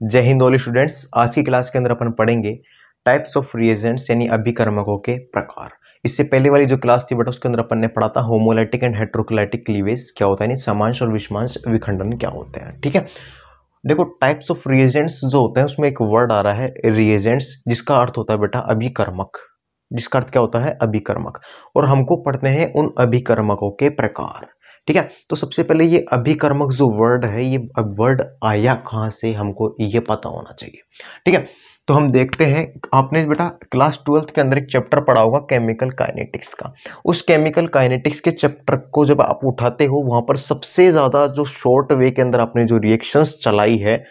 जय Hind all students. आज की क्लास के अंदर अपन पढ़ेंगे टाइप्स ऑफ रिएजेंट्स यानी अभिकर्मकों के प्रकार। इससे पहले वाली जो क्लास थी बेटा उसके अंदर अपन ने पढ़ा था होमोलाइटिक एंड हेट्रोक्लाइटिक क्लीवेज क्या होता है, यानी समांश और विषमांश विखंडन क्या होते हैं। ठीक है, देखो टाइप्स ऑफ रिएजेंट्स जो होते हैं उसमें एक वर्ड आ रहा है रिएजेंट्स, जिसका अर्थ होता है बेटा अभिकर्मक। जिसका अर्थ क्या होता है, अभिकर्मक। और हमको पढ़ते हैं उन अभिकर्मकों के प्रकार। ठीक है, तो सबसे पहले ये अभिकर्मक जो वर्ड है, ये वर्ड आया कहाँ से हमको ये पता होना चाहिए। ठीक है, तो हम देखते हैं, आपने बेटा क्लास 12th के अंदर एक चैप्टर पढ़ा होगा केमिकल काइनेटिक्स का। उस केमिकल काइनेटिक्स के चैप्टर को जब आप उठाते हो, वहां पर सबसे ज्यादा जो शॉर्ट वे के अंदर आपने जो रिएक्शंस चलाई है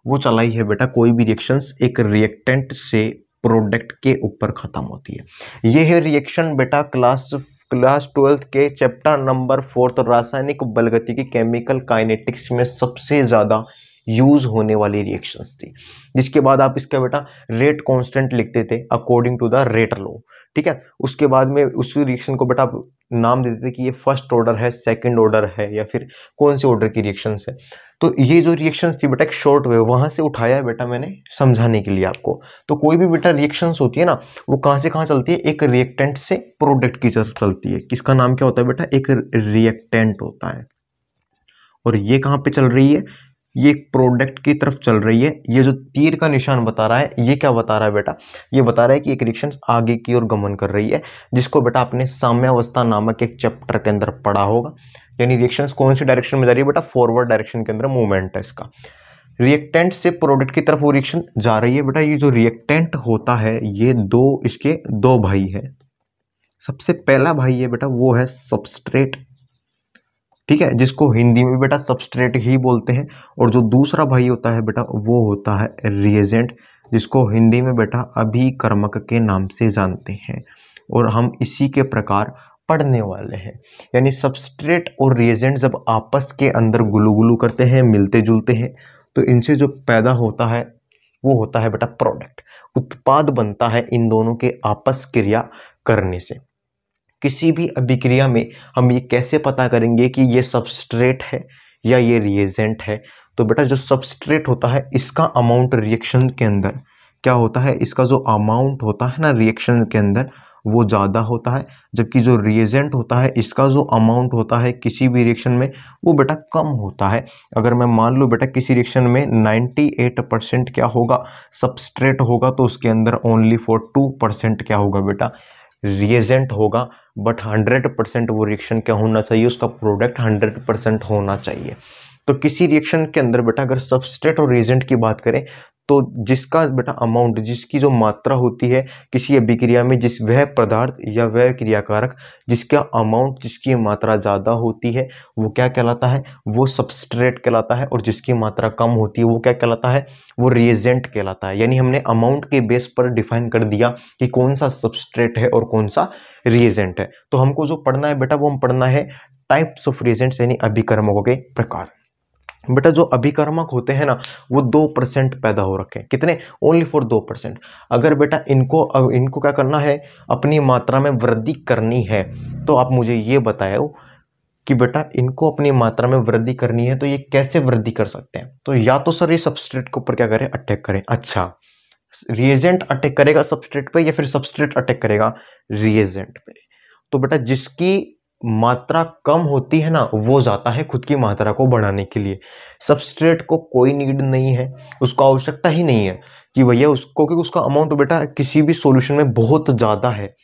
वो चलाई है बेटा, कोई भी रिएक्शंस एक रिएक्टेंट से प्रोडक्ट के ऊपर खत्म होती है। ये है रिएक्शन बेटा क्लास 12th के चैप्टर नंबर 4 रासायनिक बलगतिकी केमिकल काइनेटिक्स में सबसे ज्यादा यूज होने वाली रिएक्शंस थी। जिसके बाद आप इसका बेटा रेट कांस्टेंट लिखते थे according to the rate law. ठीक है, उसके बाद में उस रिएक्शन को बेटा नाम देते थे कि ये फर्स्ट ऑर्डर है, सेकंड ऑर्डर है, या फिर कौन से ऑर्डर की रिएक्शंस है। तो ये जो रिएक्शंस थी बेटा एक शॉर्ट वे वहां से उठाया है बेटा मैंने समझाने के लिए आपको। तो कोई भी बेटा रिएक्शंस होती है ना, वो कहां से कहां चलती है, एक रिएक्टेंट से प्रोडक्ट की तरफ चलती है। किसका नाम क्या होता है बेटा, एक रिएक्टेंट होता है। और ये कहां पे चल रही है, ये प्रोडक्ट की तरफ चल रही है। ये जो तीर का निशान बता रहा है, ये क्या बता रहा है बेटा, ये बता रहा है कि एक रिएक्शन आगे की ओर गमन कर रही है, जिसको बेटा आपने साम्यावस्था नामक एक चैप्टर के अंदर पढ़ा होगा। यानी रिएक्शंस कौन सी डायरेक्शन में जा रही है बेटा, फॉरवर्ड डायरेक्शन के अंदर मूवमेंट है इसका। रिएक्टेंट से प्रोडक्ट की तरफ वो रिएक्शन जा रही है बेटा। ये जो रिएक्टेंट होता है, ये इसके दो भाई है। सबसे पहला भाई है बेटा वो है सबस्ट्रेट, ठीक है, जिसको हिंदी में बेटा सबस्ट्रेट ही बोलते हैं। और जो दूसरा भाई होता है बेटा वो होता है रिएजेंट, जिसको हिंदी में बेटा अभिकर्मक के नाम से जानते हैं। और हम इसी के प्रकार पढ़ने वाले हैं। यानी सबस्ट्रेट और रिएजेंट जब आपस के अंदर गुलू करते हैं, मिलते जुलते हैं, तो इनसे जो पैदा होता है वो होता है बेटा प्रोडक्ट। उत्पाद बनता है इन दोनों के आपस क्रिया करने से। किसी भी अभिक्रिया में हम ये कैसे पता करेंगे कि ये सबस्ट्रेट है या ये रिएजेंट है। तो बेटा जो सबस्ट्रेट होता है इसका अमाउंट रिएक्शन के अंदर क्या होता है, इसका जो अमाउंट होता है ना रिएक्शन के अंदर वो ज़्यादा होता है। जबकि जो रिएजेंट होता है इसका जो अमाउंट होता है किसी भी रिएक्शन में वो बेटा कम होता है। अगर मैं मान लूँ बेटा किसी रिएक्शन में 98% क्या होगा, सबस्ट्रेट होगा, तो उसके अंदर ओनली फॉर 2% क्या होगा बेटा, रिएजेंट होगा। बट 100% वो रिएक्शन क्या होना चाहिए, उसका प्रोडक्ट 100% होना चाहिए। तो किसी रिएक्शन के अंदर बेटा अगर सबस्ट्रेट और रिएजेंट की बात करें, तो जिसका बेटा अमाउंट, जिसकी जो मात्रा होती है किसी अभिक्रिया में, जिस वह पदार्थ या वह क्रियाकारक जिसका अमाउंट, जिसकी मात्रा ज़्यादा होती है वो क्या कहलाता है, वो सबस्ट्रेट कहलाता है। और जिसकी मात्रा कम होती है वो क्या कहलाता है, वो रिएजेंट कहलाता है। यानी हमने अमाउंट के बेस पर डिफाइन कर दिया कि कौन सा सबस्ट्रेट है और कौन सा रिएजेंट है। तो हमको जो पढ़ना है बेटा वो हम पढ़ना है टाइप्स ऑफ रिएजेंट्स यानी अभिकर्मकों के प्रकार। बेटा जो अभिकर्मक होते हैं ना वो 2% पैदा हो रखे हैं। कितने, ओनली फॉर 2%। अगर बेटा इनको क्या करना है, अपनी मात्रा में वृद्धि करनी है, तो आप मुझे ये बताओ कि बेटा इनको अपनी मात्रा में वृद्धि करनी है तो ये कैसे वृद्धि कर सकते हैं। तो या तो सर ये सबस्ट्रेट के ऊपर क्या करें, अटैक करें। अच्छा, रिएजेंट अटैक करेगा सबस्ट्रेट पे या फिर सबस्ट्रेट अटैक करेगा रिएजेंट पे। तो बेटा जिसकी मात्रा कम होती है ना वो जाता है खुद की मात्रा को बढ़ाने के लिए। सबस्ट्रेट को कोई नीड नहीं है, उसको आवश्यकता ही नहीं है कि भैया उसको, कि उसका अमाउंट बेटा किसी भी सॉल्यूशन में बहुत ज़्यादा है।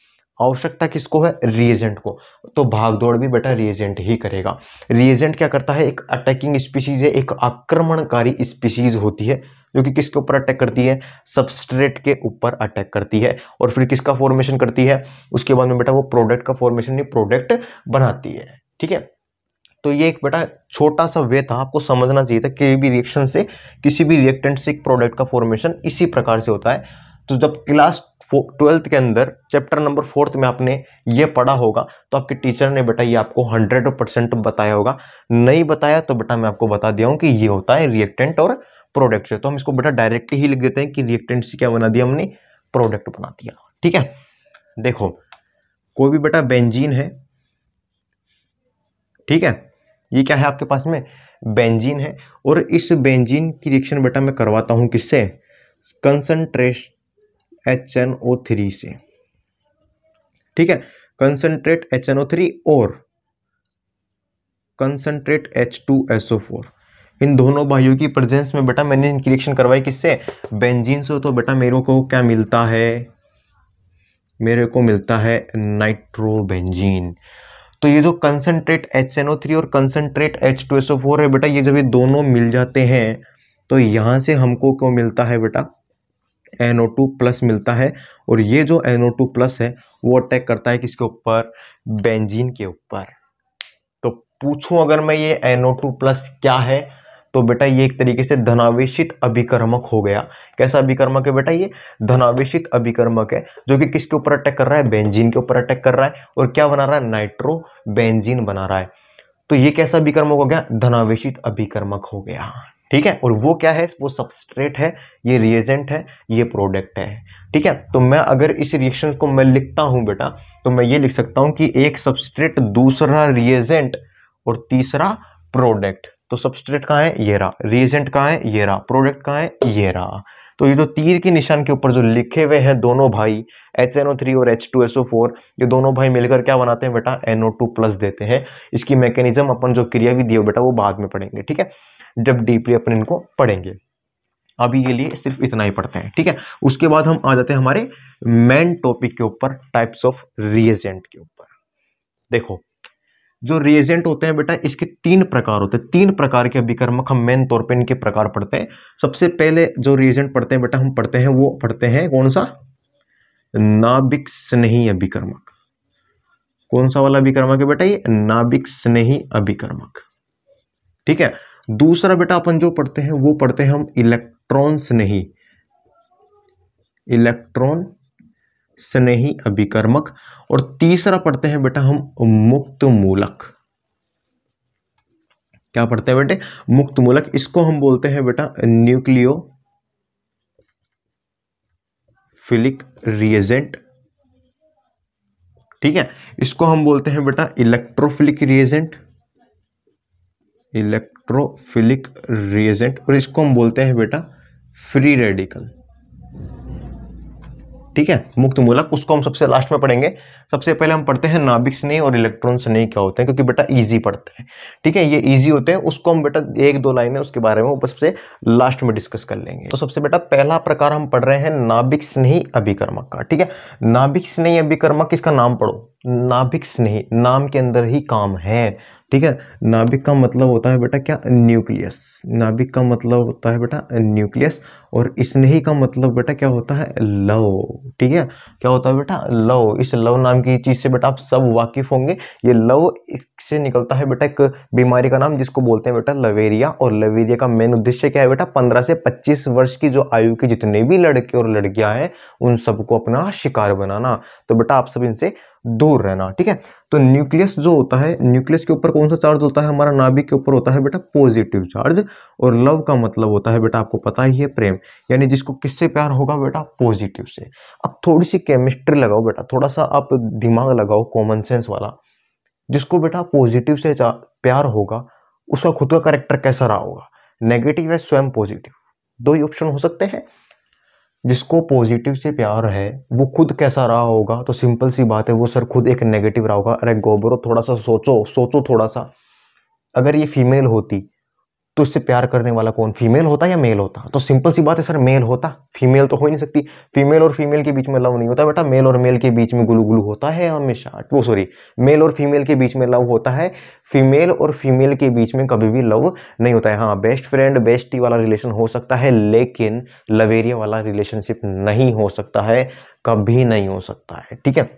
आवश्यकता किसको है, रिएजेंट को। तो भाग दौड़ भी बेटा रिएजेंट ही करेगा। रिएजेंट क्या करता है, एक अटैकिंग स्पीसीज है, एक आक्रमणकारी स्पीसीज होती है जो कि किसके ऊपर अटैक करती है, सबस्ट्रेट के ऊपर अटैक करती है। और फिर किसका फॉर्मेशन करती है, उसके बाद में बेटा वो प्रोडक्ट का फॉर्मेशन नहीं, प्रोडक्ट बनाती है। ठीक है, तो ये एक बेटा छोटा सा वे था, आपको समझना चाहिए था कि भी रिएक्शन से, किसी भी रिएक्टेंट से एक प्रोडक्ट का फॉर्मेशन इसी प्रकार से होता है। तो जब क्लास 12th के अंदर चैप्टर नंबर 4 में आपने ये पढ़ा होगा तो आपके टीचर ने बेटा ये आपको 100% बताया होगा। नहीं बताया तो बेटा मैं आपको बता दिया हूं कि ये होता है रिएक्टेंट और प्रोडक्ट से। तो हम इसको बेटा डायरेक्टली ही लिख देते हैं कि रिएक्टेंट से क्या बना दिया हमने, प्रोडक्ट बना दिया। ठीक है, देखो कोई भी बेटा बेंजीन है, ठीक है, ये क्या है आपके पास में, बेंजीन है, और इस बेंजीन की रिएक्शन बेटा मैं करवाता हूं किससे, कंसंट्रेट HNO3 से, ठीक है, कंसंट्रेट HNO3 और कंसंट्रेट H2SO4, इन दोनों भाइयों की प्रेजेंस में बेटा मैंने इनकी रिएक्शन करवाई किससे, बेंजीन से। तो बेटा मेरे को क्या मिलता है, मेरे को मिलता है नाइट्रोबेंजीन। तो ये जो कंसंट्रेट HNO3 और कंसंट्रेट H2SO4 है बेटा, ये जब ये दोनों मिल जाते हैं तो यहां से हमको क्या मिलता है बेटा, NO2 प्लस मिलता है। और ये जो NO2 प्लस है वो अटैक करता है किसके ऊपर, बेंजीन के ऊपर। तो पूछूं अगर मैं ये NO2 प्लस क्या है, तो बेटा ये एक तरीके से धनावेशित अभिकर्मक हो गया। कैसा अभिकर्मक है बेटा, ये धनावेशित अभिकर्मक है, जो कि किसके ऊपर अटैक कर रहा है, बेंजीन के ऊपर अटैक कर रहा है, और क्या बना रहा है, नाइट्रो बेंजीन बना रहा है। तो ये कैसा अभिकर्मक हो गया, धनावेशित अभिकर्मक हो गया, ठीक है। और वो क्या है, वो सबस्ट्रेट है, ये रिएजेंट है, ये प्रोडक्ट है, ठीक है। तो मैं अगर इस रिएक्शन को मैं लिखता हूं बेटा, तो मैं ये लिख सकता हूं कि एक सबस्ट्रेट, दूसरा रिएजेंट और तीसरा प्रोडक्ट। तो सबस्ट्रेट कहाँ है, ये रहा, रिएजेंट कहाँ है, ये रहा, प्रोडक्ट कहाँ है, ये रहा। तो ये जो तीर के निशान के ऊपर जो लिखे हुए हैं दोनों भाई, HNO3 और H2SO4, ये दोनों भाई मिलकर क्या बनाते हैं बेटा, NO2 प्लस देते हैं। इसकी मैकेनिज्म अपन जो क्रियाविधि है बेटा वो बाद में पढ़ेंगे, ठीक है, जब डीपली अपन इनको पढ़ेंगे। अभी के लिए सिर्फ इतना ही पढ़ते हैं, ठीक है। उसके बाद हम आ जाते हैं हमारे मेन टॉपिक के ऊपर, टाइप्स ऑफ रिएजेंट के ऊपर। देखो जो रिएजेंट होते हैं बेटा, इसके 3 प्रकार होते हैं, 3 प्रकार के अभिकर्मक हम मेन तौर पे इनके प्रकार पढ़ते हैं। सबसे पहले जो रिएजेंट पढ़ते हैं बेटा, हम पढ़ते हैं, वो पढ़ते हैं कौन सा, नाभिक स्नेही अभिकर्मक। कौन सा वाला अभिकर्मक है बेटा, ये नाभिक स्नेही अभिकर्मक, ठीक है। दूसरा बेटा अपन जो पढ़ते हैं वो पढ़ते हैं हम इलेक्ट्रॉन स्नेही, इलेक्ट्रॉन स्नेही अभिकर्मक। और तीसरा पढ़ते हैं बेटा हम मुक्त मूलक। क्या पढ़ते हैं बेटे, मुक्त मूलक। इसको हम बोलते हैं बेटा न्यूक्लियोफिलिक रिएजेंट, ठीक है। इसको हम बोलते हैं बेटा इलेक्ट्रोफिलिक रिएजेंट, इलेक्ट्रोफिलिक रिएजेंट। और इसको हम बोलते हैं बेटा फ्री रेडिकल, ठीक है, मुक्त मूलक। उसको हम सबसे लास्ट में पढ़ेंगे। सबसे पहले हम पढ़ते हैं नाभिक स्नेही और इलेक्ट्रॉन स्नेही क्या होते हैं, क्योंकि बेटा इजी पढ़ते हैं, ठीक है, ये इजी होते हैं। उसको हम बेटा 1-2 लाइनें उसके बारे में सबसे लास्ट में डिस्कस कर लेंगे। तो सबसे बेटा पहला प्रकार हम पढ़ रहे हैं नाभिक स्नेही अभिकर्मक का, ठीक है। नाभिक स्नेही अभिकर्मक, इसका नाम पढ़ो, नाभिक स्नेही, नाम के अंदर ही काम है, ठीक है। नाभिक का मतलब होता है बेटा क्या, न्यूक्लियस। नाभिक का मतलब होता है बेटा न्यूक्लियस, और स्नेही का मतलब बेटा क्या होता है, लव, ठीक है। क्या होता है बेटा, लव। इस लव नाम की चीज से बेटा आप सब वाकिफ होंगे। ये लव से निकलता है बेटा एक बीमारी का नाम, जिसको बोलते हैं बेटा लवेरिया। और लवेरिया का मेन उद्देश्य क्या है बेटा, 15 से 25 वर्ष की जो आयु के जितने भी लड़के और लड़कियां हैं उन सबको अपना शिकार बनाना। तो बेटा आप सब इनसे दूर रहना, ठीक है। तो न्यूक्लियस जो होता है, न्यूक्लियस के ऊपर कौन सा चार्ज होता है, हमारा नाभिक के ऊपर होता है बेटा पॉजिटिव चार्ज। और लव का मतलब होता है बेटा आपको पता ही है, प्रेम, यानी जिसको किससे प्यार होगा बेटा, पॉजिटिव से। अब थोड़ी सी केमिस्ट्री लगाओ बेटा, थोड़ा सा आप दिमाग लगाओ कॉमन सेंस वाला। जिसको बेटा पॉजिटिव से प्यार होगा उसका खुद का कैरेक्टर कैसा रहा होगा, नेगेटिव या स्वयं पॉजिटिव, 2 ही ऑप्शन हो सकते हैं। जिसको पॉजिटिव से प्यार है वो खुद कैसा रहा होगा, तो सिंपल सी बात है, वो सर खुद एक नेगेटिव रहा होगा। अरे गोबरो थोड़ा सा सोचो थोड़ा सा, अगर ये फीमेल होती तो इससे प्यार करने वाला कौन, फीमेल होता या मेल होता, तो सिंपल सी बात है सर मेल होता। फीमेल तो हो ही नहीं सकती, फीमेल और फीमेल के बीच में लव नहीं होता बेटा, मेल और मेल के बीच में गुलू गुलू होता है हमेशा। वो सॉरी, मेल और फीमेल के बीच में लव होता है, फीमेल और फीमेल के बीच में कभी भी लव नहीं होता है। हाँ, बेस्ट फ्रेंड बेस्टी वाला रिलेशन हो सकता है, लेकिन लवेरिया वाला रिलेशनशिप नहीं हो सकता है, कभी नहीं हो सकता है, ठीक है।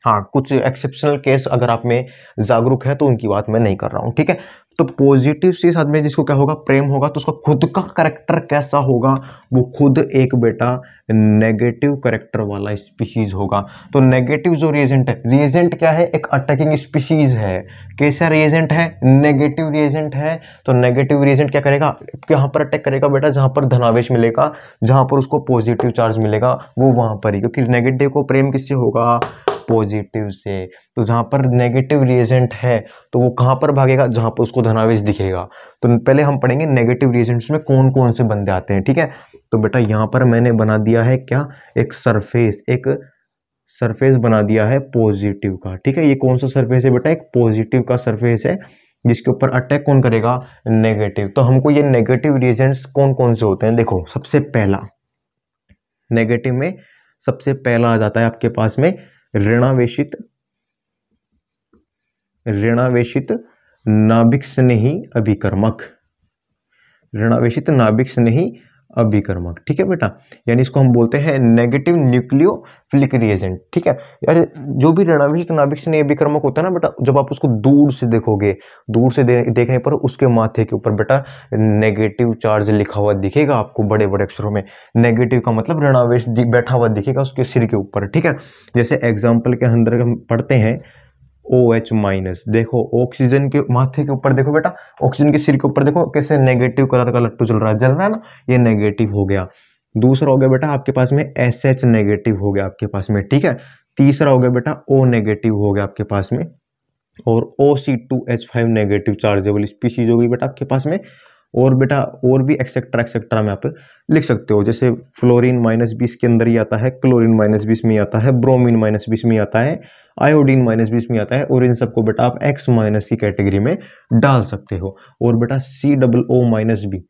हाँ, कुछ एक्सेप्शनल केस अगर आप में जागरूक है तो उनकी बात मैं नहीं कर रहा हूं, ठीक है। तो पॉजिटिव से साथ में जिसको क्या होगा, प्रेम होगा, तो उसका खुद का करेक्टर कैसा होगा, वो खुद एक बेटा नेगेटिव करेक्टर वाला स्पीशीज होगा। तो नेगेटिव जो रिएजेंट है, रिएजेंट क्या है, एक अटैकिंग स्पीशीज है। कैसा रिएजेंट है, नेगेटिव रिएजेंट है। तो नेगेटिव रिएजेंट क्या करेगा, यहाँ पर अटैक करेगा बेटा जहां पर धनावेश मिलेगा, जहां पर उसको पॉजिटिव चार्ज मिलेगा वो वहां पर ही, क्योंकि नेगेटिव को प्रेम किससे होगा, पॉजिटिव से। तो जहां पर नेगेटिव रिएजेंट है तो वो कहां पर भागेगा, जहां पर उसको धनावेश दिखेगा। तो पहले हम पढ़ेंगे नेगेटिव रिएजेंट्स में कौन कौन से बंदे आते हैं, ठीक है। तो बेटा यहां पर मैंने बना दिया है क्या, एक सरफेस बना दिया है पॉजिटिव का, ठीक है। ये कौन सा सरफेस है बेटा, एक पॉजिटिव का सरफेस है जिसके ऊपर अटैक कौन करेगा, नेगेटिव। तो हमको ये नेगेटिव रिएजेंट्स कौन कौन से होते हैं, देखो सबसे पहला नेगेटिव में सबसे पहला आ जाता है आपके पास में ऋणावेशित नाभिक स्नेही अभिकर्मक, ऋणावेशित नाभिक स्नेही अभिकर्मक, ठीक है बेटा। यानी इसको हम बोलते हैं नेगेटिव न्यूक्लियोफिलिक रिएजेंट, ठीक है। यार जो भी ऋणावेशित नाभिक स्नेही अभिकर्मक होता है ना बेटा, जब आप उसको दूर से देखोगे, दूर से देखने पर उसके माथे के ऊपर बेटा नेगेटिव चार्ज लिखा हुआ दिखेगा आपको बड़े बड़े अक्षरों में। नेगेटिव का मतलब ऋणावेश बैठा हुआ दिखेगा उसके सिर के ऊपर, ठीक है। जैसे एग्जाम्पल के अंदर हम पढ़ते हैं OH माइनस, देखो ऑक्सीजन के माथे के ऊपर देखो बेटा, ऑक्सीजन के सिर के ऊपर देखो कैसे नेगेटिव कलर का लट्टू जल रहा है ना, ये नेगेटिव हो गया। दूसरा हो गया बेटा आपके पास में SH नेगेटिव हो गया आपके पास में, ठीक है। तीसरा हो गया बेटा O नेगेटिव हो गया आपके पास में, और OC2H5 नेगेटिव चार्जेबल स्पीशीज हो गई बेटा आपके पास में। और बेटा और भी एक्सेट्रा एक्सेट्रा में आप लिख सकते हो, जैसे फ्लोरीन -20 के अंदर ही आता है, क्लोरीन -20 में आता है, ब्रोमीन -20 में आता है, आयोडीन -20 में आता है, और इन सबको बेटा आप X- की कैटेगरी में डाल सकते हो। और बेटा COO-B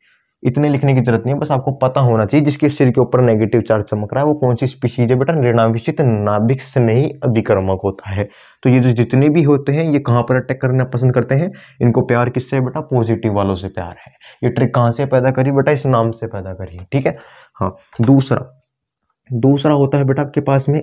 इतने लिखने की जरूरत नहीं है, बस आपको पता होना चाहिए जिसके सिर के ऊपर नेगेटिव चार्ज चमक रहा है वो कौन सी स्पीशीज है बेटा, ऋणावेशित नाभिक स्नेही अभिकर्मक होता है। तो ये जो जितने भी होते हैं ये कहां पर अटैक करना पसंद करते हैं, इनको प्यार किससे बेटा, पॉजिटिव वालों से प्यार है। ये ट्रिक कहां से पैदा करी बेटा, इस नाम से पैदा करी, ठीक है। हाँ, दूसरा होता है बेटा आपके पास में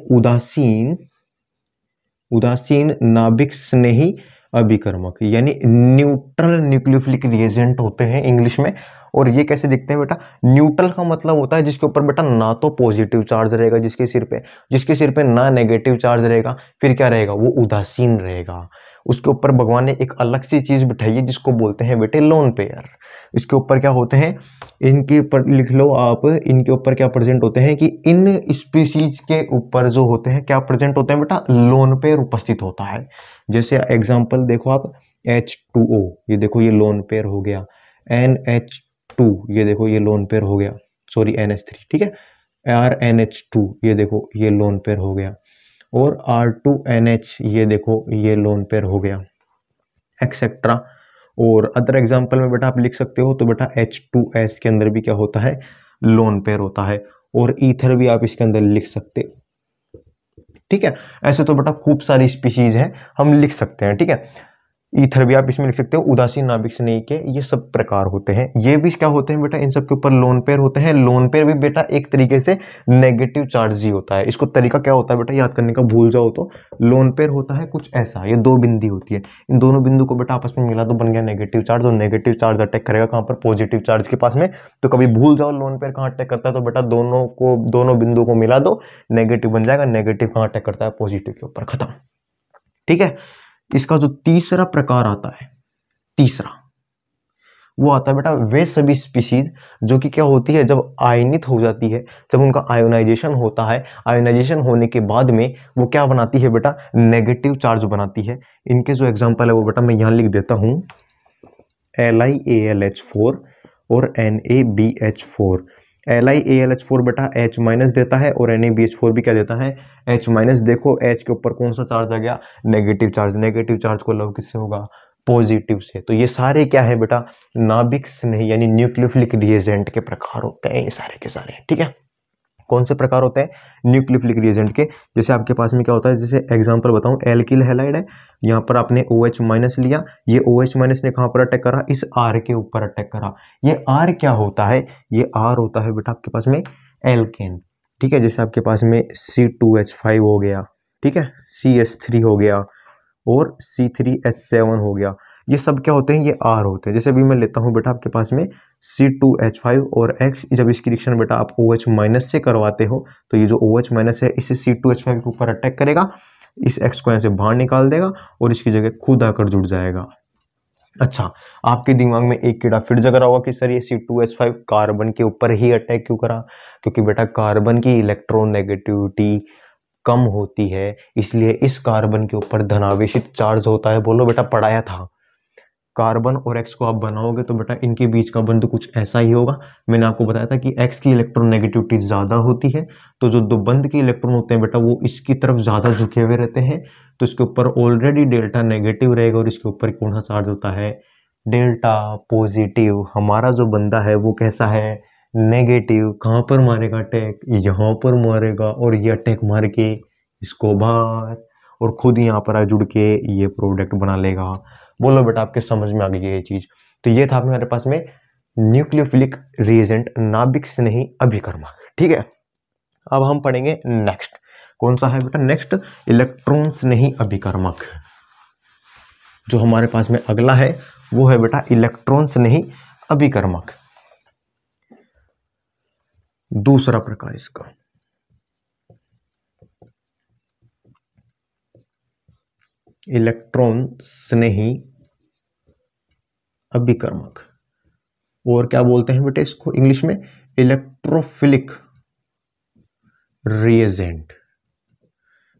उदासीन नाभिक स्नेही अभिकर्मक, यानी न्यूट्रल न्यूक्लियोफिलिक रिएजेंट होते हैं इंग्लिश में। और ये कैसे दिखते हैं बेटा, न्यूट्रल का मतलब होता है जिसके ऊपर बेटा ना तो पॉजिटिव चार्ज रहेगा जिसके सिर पे ना नेगेटिव चार्ज रहेगा, फिर क्या रहेगा, वो उदासीन रहेगा। उसके ऊपर भगवान ने एक अलग सी चीज बिठाई है जिसको बोलते हैं बेटे लोन पेयर। इसके ऊपर क्या होते हैं, इनके ऊपर लिख लो आप, इनके ऊपर क्या प्रेजेंट होते हैं कि इन स्पीशीज के ऊपर जो होते हैं क्या प्रेजेंट होते हैं बेटा, लोन पेयर उपस्थित होता है। जैसे एग्जांपल देखो आप, H2O, ये देखो ये लोन पेयर हो गया, NH2, ये देखो ये लोन पेयर हो गया, सॉरी NH3, ठीक है। RNH2, ये देखो ये लोन पेयर हो गया, और R2NH, ये देखो ये लोन पेयर हो गया, एक्सेट्रा। और अदर एग्जांपल में बेटा आप लिख सकते हो, तो बेटा H2S के अंदर भी क्या होता है, लोन पेयर होता है, और ईथर भी आप इसके अंदर लिख सकते हो, ठीक है। ऐसे तो बेटा खूब सारी स्पीशीज हैं, हम लिख सकते हैं, ठीक है। ईथर भी आप इसमें लिख सकते हो, उदासीन नाभिक स्नेही के ये सब प्रकार होते हैं। ये भी क्या होते हैं बेटा, इन सब के ऊपर लोन पेयर होते हैं। लोन पेयर भी बेटा एक तरीके से नेगेटिव चार्ज ही होता है। इसको तरीका क्या होता है बेटा याद करने का, भूल जाओ तो लोन पेयर होता है कुछ ऐसा, ये दो बिंदी होती है, इन दोनों बिंदु को बेटा आपस में मिला तो बन गया नेगेटिव चार्ज, और नेगेटिव चार्ज अटैक करेगा कहां पर, पॉजिटिव चार्ज के पास में। तो कभी भूल जाओ लोन पेयर कहां अटैक करता है, तो बेटा दोनों बिंदु को मिला दो, नेगेटिव बन जाएगा। नेगेटिव कहां अटैक करता है, पॉजिटिव के ऊपर, खत्म, ठीक है। इसका जो तीसरा प्रकार आता है, वो आता है बेटा वे सभी स्पीशीज जो कि क्या होती है, जब आयनित हो जाती है, जब उनका आयोनाइजेशन होता है, आयोनाइजेशन होने के बाद में वो क्या बनाती है बेटा, नेगेटिव चार्ज बनाती है। इनके जो एग्जांपल है वो बेटा मैं यहां लिख देता हूं, LiAlH4 और NaBH4। LiAlH4 बेटा H- देता है, और NaBH4 भी क्या देता है, H-। देखो H के ऊपर कौन सा चार्ज आ गया, नेगेटिव चार्ज। नेगेटिव चार्ज को लव किससे होगा, पॉजिटिव से। तो ये सारे क्या है बेटा, नाभिक स्नेही यानी न्यूक्लियोफिलिक रिएजेंट के प्रकार होते हैं ये सारे के सारे, ठीक है। कौन से प्रकार होते हैं, न्यूक्लियोफिलिक रिएजेंट के। जैसे आपके पास में क्या होता है, जैसे एग्जांपल बताऊं, एल्किल हैलाइड है, यहाँ पर आपने OH- लिया, ये OH- ने कहां पर अटैक करा, इस R के ऊपर अटैक करा। ये R क्या होता है, ये R होता है बेटा आपके पास में एल्केन, ठीक है। जैसे आपके पास में C2H5 हो गया, ठीक है, CH3 हो गया, और C3H7 हो गया। ये सब क्या होते हैं, ये R होते हैं। जैसे अभी मैं लेता हूं बेटा आपके पास में C2H5 और X, जब इसकी रिएक्शन बेटा आप OH- से करवाते हो, तो ये जो OH- है इसे C2H5 के ऊपर अटैक करेगा, इस X को ऐसे बाहर निकाल देगा, और इसकी जगह खुद आकर जुड़ जाएगा। अच्छा, आपके दिमाग में एक कीड़ा फिर जग रहा होगा कि सर ये C2H5 कार्बन के ऊपर ही अटैक क्यों करा, क्योंकि बेटा कार्बन की इलेक्ट्रोनेगेटिविटी कम होती है, इसलिए इस कार्बन के ऊपर धनावेशित चार्ज होता है। बोलो बेटा, पढ़ाया था। कार्बन और एक्स को आप बनाओगे तो बेटा इनके बीच का बंध कुछ ऐसा ही होगा। मैंने आपको बताया था कि एक्स की इलेक्ट्रोनेगेटिविटी ज़्यादा होती है, तो जो दो बंध के इलेक्ट्रॉन होते हैं बेटा वो इसकी तरफ ज़्यादा झुके हुए रहते हैं, तो इसके ऊपर ऑलरेडी डेल्टा नेगेटिव रहेगा और इसके ऊपर कौन सा चार्ज होता है, डेल्टा पॉजिटिव। हमारा जो बंदा है वो कैसा है, नेगेटिव। कहाँ पर मारेगा अटैक, यहाँ पर मारेगा, और ये अटैक मार के इसको बाहर, और खुद यहाँ पर जुड़ के ये प्रोडक्ट बना लेगा। बोलो बेटा, आपके समझ में आ गई है ये चीज। तो ये था हमारे पास में न्यूक्लियोफिलिक रिएजेंट, नाभिक स्नेही अभिकर्मक। ठीक है, अब हम पढ़ेंगे नेक्स्ट। कौन सा है बेटा नेक्स्ट, इलेक्ट्रॉन स्नेही अभिकर्मक। जो हमारे पास में अगला है वो है बेटा इलेक्ट्रॉन स्नेही अभिकर्मक। दूसरा प्रकार इसका, इलेक्ट्रॉन स्नेही अभिकर्मक, और क्या बोलते हैं बेटे इसको इंग्लिश में, इलेक्ट्रोफिलिक रिएजेंट।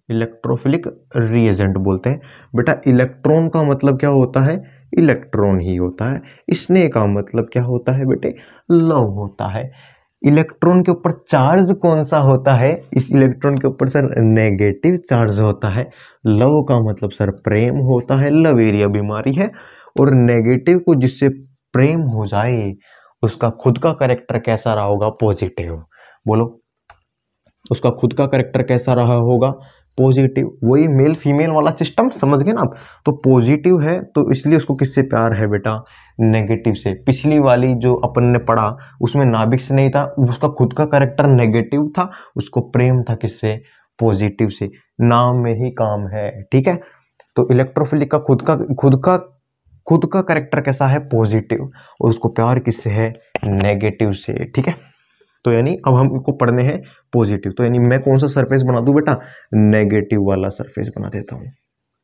इलेक्ट्रोफिलिक रिएजेंट बोलते हैं बेटा। इलेक्ट्रॉन का मतलब क्या होता है, इलेक्ट्रॉन ही होता है। स्नेह का मतलब क्या होता है बेटे, लव होता है। इलेक्ट्रॉन के ऊपर चार्ज कौन सा होता है, इस इलेक्ट्रॉन के ऊपर सर नेगेटिव चार्ज होता है। लव का मतलब सर प्रेम होता है, लवेरिया बीमारी है। और नेगेटिव को जिससे प्रेम हो जाए उसका खुद का कैरेक्टर कैसा रहा होगा, पॉजिटिव। बोलो, उसका खुद का कैरेक्टर कैसा रहा होगा, पॉजिटिव। वही मेल फीमेल वाला सिस्टम, समझ गए ना आप। तो पॉजिटिव है तो इसलिए उसको किससे प्यार है बेटा, नेगेटिव से। पिछली वाली जो अपन ने पढ़ा उसमें नाभिक से नहीं था, उसका खुद का कैरेक्टर नेगेटिव था, उसको प्रेम था किससे, पॉजिटिव से। नाम में ही काम है। ठीक है, तो इलेक्ट्रोफिलिक का खुद का कैरेक्टर कैसा है, पॉजिटिव, और उसको प्यार किससे है, नेगेटिव से। ठीक है, तो यानी अब हम इनको पढ़ने हैं पॉजिटिव। तो यानी मैं कौन सा सरफेस बना दूं बेटा, नेगेटिव वाला सरफेस बना देता हूं।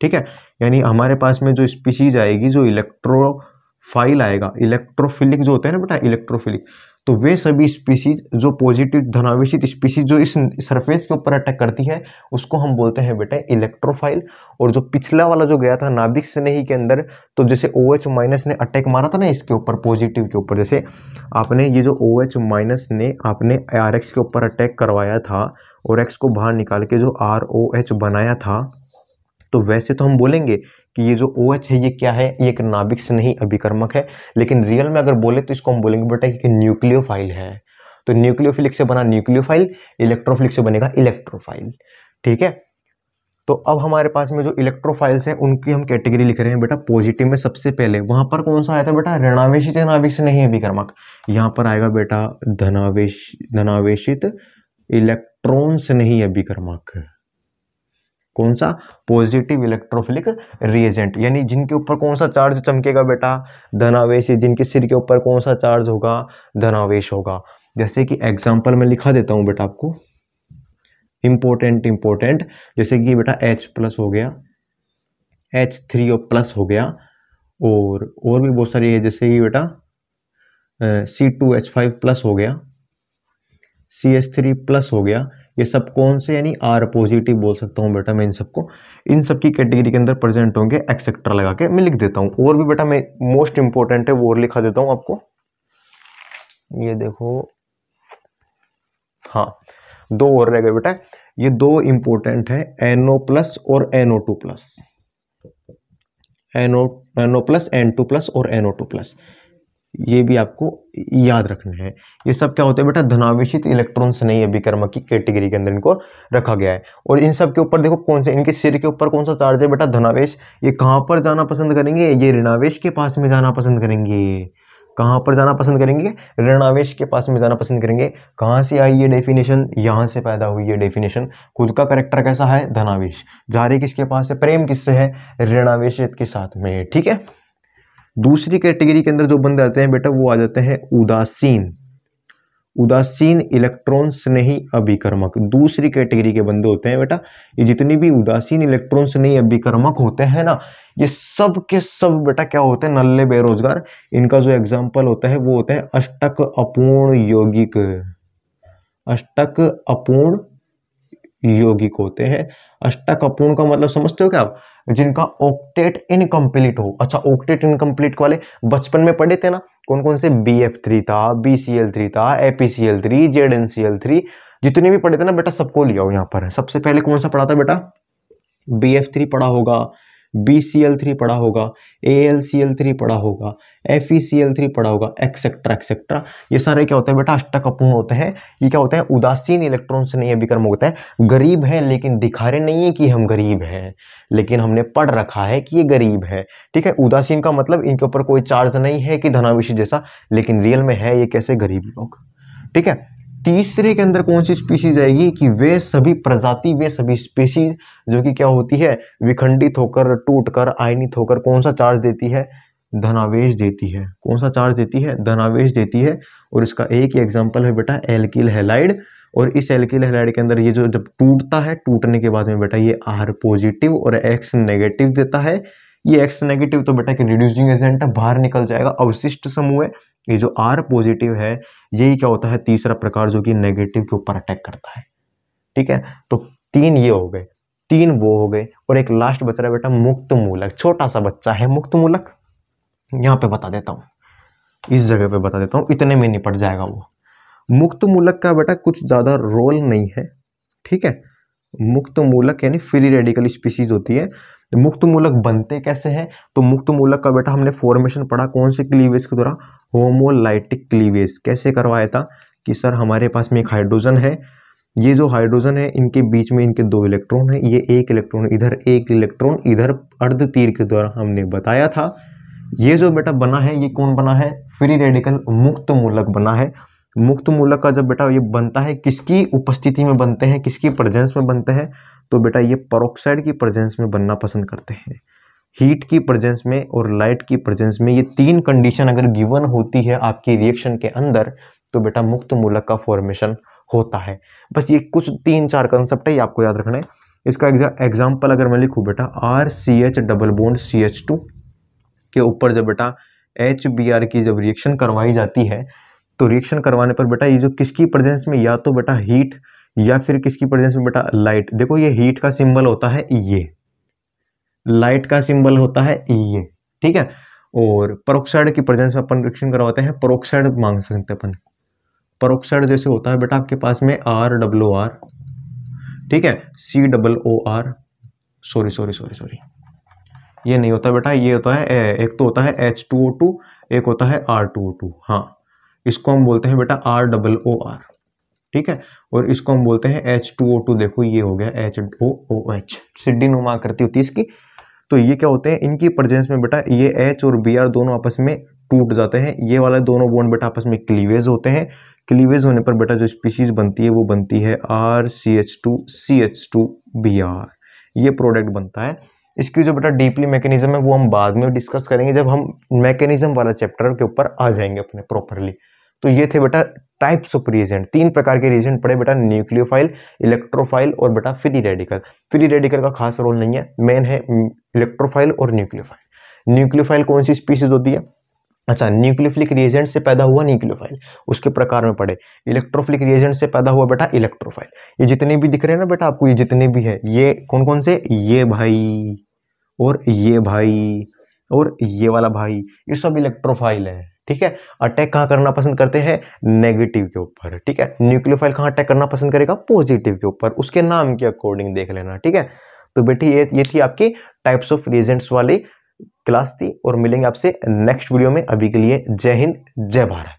ठीक है, यानी हमारे पास में जो स्पीशीज आएगी, जो इलेक्ट्रोफाइल आएगा, इलेक्ट्रोफिलिक जो होते हैं ना बेटा, इलेक्ट्रोफिलिक, तो वे सभी स्पीशीज जो पॉजिटिव धनावेशित स्पीशीज जो इस सरफेस के ऊपर अटैक करती है उसको हम बोलते हैं बेटा इलेक्ट्रोफाइल। और जो पिछला वाला जो गया था नाभिक स्नेही के अंदर, तो जैसे OH माइनस ने अटैक मारा था ना इसके ऊपर, पॉजिटिव के ऊपर, जैसे आपने ये जो OH माइनस ने आपने RX के ऊपर अटैक करवाया था और X को बाहर निकाल के जो ROH बनाया था, तो वैसे तो हम बोलेंगे कि ये जो OH है ये क्या है, ये एक नाभिक स्नेही अभिकर्मक है। लेकिन रियल में अगर बोले तो इसको हम बोलेंगे बेटा कि न्यूक्लियोफाइल है। तो न्यूक्लियोफिलिक से बना न्यूक्लियोफाइल, इलेक्ट्रोफिलिक से बनेगा इलेक्ट्रोफाइल। ठीक है, तो अब हमारे पास में जो इलेक्ट्रोफाइल्स हैं उनकी हम कैटेगरी लिख रहे हैं बेटा। पॉजिटिव में सबसे पहले वहां पर कौन सा आया था बेटा, ऋणावेशित नाभिक स्नेही अभिकर्मक। यहाँ पर आएगा बेटा धनावेशित इलेक्ट्रॉन स्नेही अभिकर्मक। कौन सा, पॉजिटिव इलेक्ट्रोफिलिक रिएजेंट। यानी जिनके ऊपर कौन सा चार्ज चमकेगा बेटा, धनावेश। जिनके सिर के ऊपर कौन सा चार्ज होगा, धनावेश होगा। जैसे कि एग्जांपल में लिखा देता हूं बेटा आपको, इंपॉर्टेंट, जैसे कि बेटा H प्लस हो गया, H3O प्लस हो गया, और भी बहुत सारी है, जैसे कि बेटा C2H5 प्लस हो गया, CH3 प्लस हो गया। ये सब कौन से, यानी R पॉजिटिव बोल सकता हूँ बेटा मैं इन सबको। इन सब की कैटेगरी के अंदर प्रेजेंट होंगे, एक्सेट्रा लगा के मैं लिख देता हूँ। और भी बेटा मैं मोस्ट इंपॉर्टेंट है वो और लिखा देता हूँ आपको। ये देखो, हाँ, दो और रह गए बेटा। ये दो इंपॉर्टेंट है, NO प्लस और NO2 plus, NO plus, N2 plus और NO2 प्लस। ये भी आपको याद रखना है। ये सब क्या होते हैं बेटा, धनावेशित इलेक्ट्रॉन स्नेही अभिकर्मक की कैटेगरी के अंदर इनको रखा गया है। और इन सब के ऊपर देखो कौन से, इनके सिर के ऊपर कौन सा चार्ज है बेटा, धनावेश। ये कहां पर जाना पसंद करेंगे, ये ऋणावेश के पास में जाना पसंद करेंगे। कहां पर जाना पसंद करेंगे, ऋणावेश के पास में जाना पसंद करेंगे। कहां से आई ये डेफिनेशन, यहां से पैदा हुई ये डेफिनेशन। खुद का कैरेक्टर कैसा है, धनावेश। जा रही किसके पास है, प्रेम किससे है, ऋणावेश के साथ में। ठीक है, दूसरी कैटेगरी के अंदर जो बंदे आते हैं बेटा वो आ जाते हैं उदासीन इलेक्ट्रॉन स्नेही अभिकर्मक। दूसरी कैटेगरी के बंदे होते हैं बेटा। ये जितनी भी उदासीन इलेक्ट्रॉन स्नेही अभिकर्मक होते हैं ना, ये सब के सब बेटा क्या होते हैं, नल्ले बेरोजगार। इनका जो एग्जाम्पल होता है वो होता है अष्टक अपूर्ण यौगिक। अष्टक अपूर्ण यौगिक होते हैं। अष्टक अपूर्ण का मतलब समझते हो क्या आप? जिनका ऑक्टेट इनकम्प्लीट हो। अच्छा, ऑक्टेट इनकम्प्लीट वाले बचपन में पढ़े थे ना, कौन कौन से? BF3 था, BCl3 था, APCl3, ZnCl3, जितने भी पढ़े थे ना बेटा सबको लिया हो यहाँ पर। सबसे पहले कौन सा पढ़ा था बेटा? BF3 पढ़ा होगा, BCl3 पढ़ा होगा, AlCl3 पढ़ा होगा, FeCl3 पढ़ा होगा, एक्सेट्रा एक्सेट्रा। ये सारे क्या होते हैं बेटा? अष्टक अपूर्ण होते हैं। ये क्या होता है? उदासीन इलेक्ट्रॉन से नहीं अभिकर्म होता है। गरीब है लेकिन दिखा रहे नहीं है कि हम गरीब हैं, लेकिन हमने पढ़ रखा है कि ये गरीब है। ठीक है, उदासीन का मतलब इनके ऊपर कोई चार्ज नहीं है कि धनावेशी जैसा, लेकिन रियल में है ये कैसे? गरीब लोग। ठीक है, तीसरे के अंदर कौन सी स्पीशीज आएगी? कि वे सभी प्रजाति, वे सभी स्पीशीज जो कि क्या होती है? विखंडित होकर, टूटकर, आयनित होकर कौन सा चार्ज देती है? धनावेश देती है। कौन सा चार्ज देती है? धनावेश देती है। और इसका एक ही एग्जांपल है बेटा एल्किल हैलाइड। और इस एल्किल हैलाइड के अंदर ये जो जब टूटता है, टूटने के बाद में बेटा ये R पॉजिटिव और X नेगेटिव देता है। ये X नेगेटिव तो बेटा कि रिड्यूसिंग एजेंट है, बाहर निकल जाएगा, अवशिष्ट समूह है। ये जो R पॉजिटिव है यही क्या होता है? तीसरा प्रकार जो कि नेगेटिव के ऊपर अटैक करता है। ठीक है, तो 3 ये हो गए, 3 वो हो गए, और एक लास्ट बच रहा है बेटा मुक्त मूलक। छोटा सा बच्चा है मुक्त मूलक, यहां पे बता देता हूं, इस जगह पे बता देता हूं, इतने में निपट जाएगा वो। मुक्त मूलक का बेटा कुछ ज्यादा रोल नहीं है। ठीक है, मुक्त मूलक यानी फ्री रेडिकल स्पीशीज होती है। मुक्त मूलक बनते कैसे हैं? तो मुक्त मूलक का बेटा हमने फॉर्मेशन पढ़ा कौन से क्लीवेज के द्वारा? Homolytic cleavage. कैसे करवाया था? कि सर हमारे पास में एक हाइड्रोजन है, ये जो हाइड्रोजन है इनके बीच में इनके 2 इलेक्ट्रॉन है, ये एक इलेक्ट्रॉन इधर, एक इलेक्ट्रॉन इधर, अर्ध तीर के द्वारा हमने बताया था। ये जो बेटा बना है ये कौन बना है? फ्री रेडिकल मुक्त मूलक बना है। मुक्त मूलक का जब बेटा ये बनता है, किसकी उपस्थिति में बनते हैं, किसकी प्रेजेंस में बनते हैं? तो बेटा ये पेरोक्साइड की प्रेजेंस में बनना पसंद करते हैं, हीट की प्रेजेंस में और लाइट की प्रेजेंस में। ये 3 कंडीशन अगर गिवन होती है आपकी रिएक्शन के अंदर, तो बेटा मुक्त मूलक का फॉर्मेशन होता है। बस ये कुछ 3-4 कंसेप्ट है, ये आपको याद रखना है। इसका एग्जाम्पल अगर मैं लिखूं बेटा, RCH डबल बॉन्ड CH2 के ऊपर जब बेटा HBr की जब रिएक्शन करवाई जाती है, तो रिएक्शन करवाने पर बेटा ये जो किसकी प्रेजेंस में, या तो बेटा हीट या फिर किसकी प्रेजेंस में बेटा लाइट। देखो ये हीट का सिंबल होता है ये, लाइट का सिंबल होता है ये। ठीक है, और पेरोक्साइड की प्रेजेंस में अपन रिएक्शन करवाते हैं, पेरोक्साइड मांग सकते हैं अपन। पेरोक्साइड जैसे होता है बेटा आपके पास में ROR, ठीक है, COOR, सॉरी ये नहीं होता बेटा, ये होता है एक तो होता है H2O2, एक होता है R2O2। हाँ, इसको हम बोलते हैं बेटा ROOR। ठीक है, और इसको हम बोलते हैं H2O2। देखो ये हो गया HOOH, सिड्डी नुमा आकृति होती है इसकी। तो ये क्या होते हैं? इनकी प्रेजेंस में बेटा ये H और Br दोनों आपस में टूट जाते हैं। ये वाले दोनों बॉन्ड बेटा आपस में क्लीवेज होते हैं। क्लीवेज होने पर बेटा जो स्पीशीज बनती है वो बनती है RCH2CH2Br, ये प्रोडक्ट बनता है। इसकी जो बेटा डीपली मैकेनिज्म है वो हम बाद में डिस्कस करेंगे, जब हम मैकेनिज्म वाला चैप्टर के ऊपर आ जाएंगे अपने प्रॉपरली। तो ये थे बेटा टाइप्स ऑफ रिएजेंट, 3 प्रकार के रिएजेंट पढ़े बेटा, न्यूक्लियोफाइल, इलेक्ट्रोफाइल और बेटा फ्री रेडिकल। फ्री रेडिकल का खास रोल नहीं है, मेन है इलेक्ट्रोफाइल और न्यूक्लियोफाइल। न्यूक्लियोफाइल कौन सी स्पीशीज होती है? अच्छा, न्यूक्लियोफिलिक रिएजेंट से पैदा हुआ न्यूक्लियोफाइल, उसके प्रकार में पढ़े। इलेक्ट्रोफिलिक रिएजेंट से पैदा हुआ बेटा इलेक्ट्रोफाइल। ये जितने भी दिख रहे हैं ना बेटा आपको, ये जितने भी है, ये कौन कौन से? ये भाई और ये भाई और ये वाला भाई, ये सब इलेक्ट्रोफाइल है। ठीक है, अटैक कहाँ करना पसंद करते हैं? नेगेटिव के ऊपर। ठीक है, न्यूक्लियोफाइल कहाँ अटैक करना पसंद करेगा? पॉजिटिव के ऊपर, उसके नाम के अकॉर्डिंग देख लेना। ठीक है, तो बेटी ये थी आपकी टाइप्स ऑफ रिएजेंट्स वाली क्लास थी, और मिलेंगे आपसे नेक्स्ट वीडियो में। अभी के लिए जय हिंद, जय भारत।